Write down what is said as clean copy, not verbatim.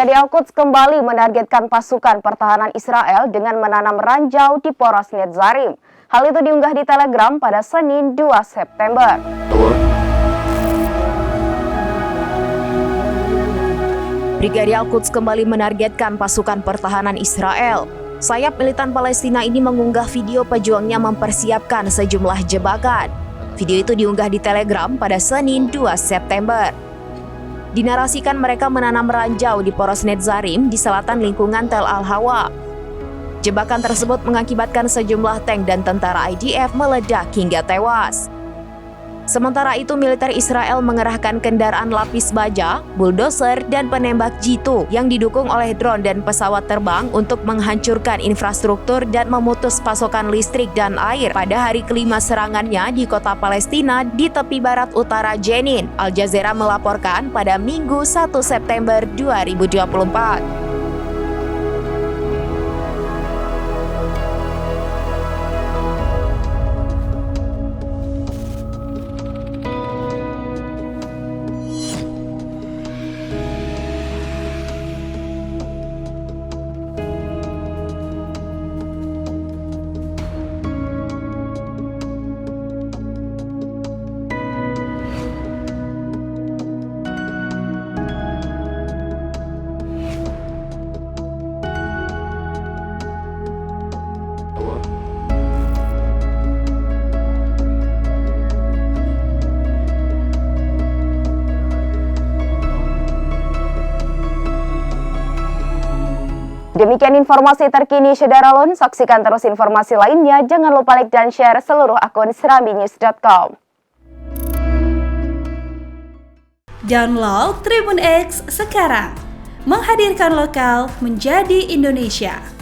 Brigade Al-Quds kembali menargetkan pasukan pertahanan Israel dengan menanam ranjau di poros Netzarim. Hal itu diunggah di Telegram pada Senin 2 September. Brigade Al-Quds kembali menargetkan pasukan pertahanan Israel. Sayap militan Palestina ini mengunggah video pejuangnya mempersiapkan sejumlah jebakan. Video itu diunggah di Telegram pada Senin 2 September. Dinarasikan mereka menanam ranjau di poros Netzarim di selatan lingkungan Tel Al-Hawa. Jebakan tersebut mengakibatkan sejumlah tank dan tentara IDF meledak hingga tewas. Sementara itu, militer Israel mengerahkan kendaraan lapis baja, bulldozer, dan penembak G2 yang didukung oleh drone dan pesawat terbang untuk menghancurkan infrastruktur dan memutus pasokan listrik dan air pada hari kelima serangannya di kota Palestina di tepi barat utara Jenin. Al Jazeera melaporkan pada Minggu 1 September 2024. Demikian informasi terkini Syederalun. Saksikan terus informasi lainnya. Jangan lupa like dan share seluruh akun serambinews.com. Download Tribun X sekarang. Menghadirkan lokal menjadi Indonesia.